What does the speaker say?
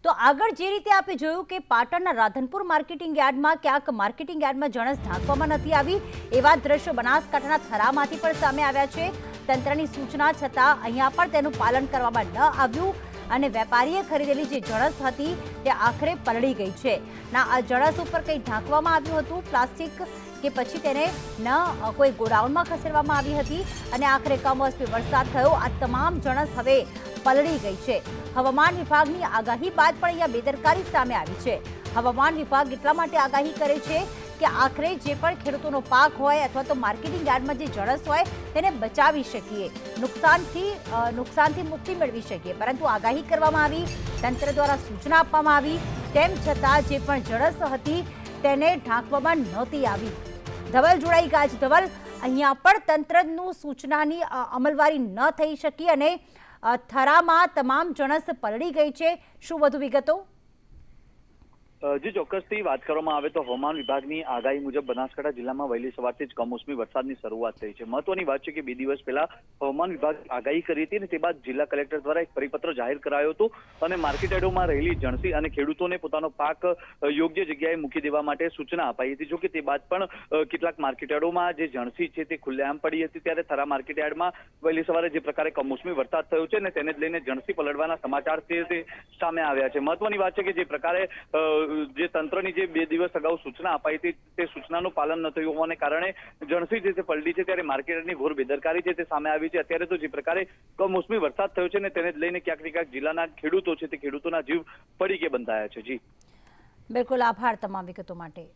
તો આગળ જે રીતે આપણે જોયું કે પાટણના રાધનપુર માર્કેટિંગ યાર્ડમાં ક્યાંક માર્કેટિંગ યાર્ડમાં જણસ ઢાંકવામાં નથી આવી, એવા દ્રશ્યો બનાસકાંઠાના થરામાંથી પણ સામે આવ્યા છે। તંત્રની સૂચના છતાં અહીંયા પણ તેનું પાલન કરવામાં ન આવ્યું અને વેપારીએ ખરીદેલી જે જણસ હતી તે આખરે પલળી ગઈ છે। આ જણસ ઉપર કંઈ ઢાંકવામાં આવ્યું હતું પ્લાસ્ટિક કે પછી તેને ન કોઈ ગોડાઉનમાં ખસેડવામાં આવી હતી અને આખરે કમોસમી વરસાદ થયો, આ તમામ જણસ હવે પલળી ગઈ છે। હવામાન વિભાગની આગાહી બાદ પણ અહીંયા બેદરકારી સામે આવી છે। હવામાન વિભાગ એટલા માટે આગાહી કરે છે કે આખરે જે પણ ખેડૂતોનો પાક હોય અથવા તો માર્કેટિંગ યાર્ડમાં જે જણસ હોય તેને બચાવી શકીએ, નુકસાનથી મુક્તિ મેળવી શકીએ, પરંતુ આગાહી કરવામાં આવી, તંત્ર દ્વારા સૂચના આપવામાં આવી, તેમ છતાં જે પણ જણસ હતી તેને ઢાંકવામાં નહોતી આવી। ધવલ જોડાઈ ગયા છે। ધવલ, અહીંયા પણ તંત્રનું સૂચનાની અમલવારી ન થઈ શકી અને થરામાં તમામ જણસ પલળી ગઈ છે, શું વધુ વિગતો? જી ચોક્કસથી વાત કરવામાં આવે તો હવામાન વિભાગની આગાહી મુજબ બનાસકાંઠા જિલ્લામાં વહેલી સવારથી જ કમોસમી વરસાદની શરૂઆત થઈ છે। મહત્વની વાત છે કે 2 દિવસ પહેલા હવામાન વિભાગે આગાહી કરી હતી અને તે બાદ જિલ્લા કલેક્ટર દ્વારા એક પરિપત્ર જાહેર કરાયો હતો અને માર્કેટ યાર્ડોમાં રહેલી જણસી અને ખેડૂતોને પોતાનો પાક યોગ્ય જગ્યાએ મૂકી દેવા માટે સૂચના અપાઈ હતી। જો કે તે બાદ પણ કેટલાક માર્કેટ યાર્ડોમાં જે જણસી છે તે ખુલ્લેઆમ પડી હતી, ત્યારે થરા માર્કેટ યાર્ડમાં વહેલી સવારે જે પ્રકારે કમોસમી વરસાદ થયો છે ને તેને જ લઈને જણસી પલળવાના સમાચાર છે તે સામે આવ્યા છે। મહત્વની વાત છે કે જે પ્રકારે જે તંત્રની જે 2 દિવસ અગાઉ સૂચના અપાઈ હતી તે સૂચનાનું પાલન ન થયું હોવાને કારણે જણસી જે પલટી છે ત્યારે માર્કેટની ઘોર બેદરકારી છે તે સામે આવી છે। અત્યારે તો જે પ્રકારે કમોસમી વરસાદ થયો છે ને તેને જ લઈને ક્યાંક ને ક્યાંક જિલ્લાના ખેડૂતો છે તે ખેડૂતોના જીવ પડીકે બંધાયા છે। જી બિલકુલ, આભાર તમામ વિગતો માટે।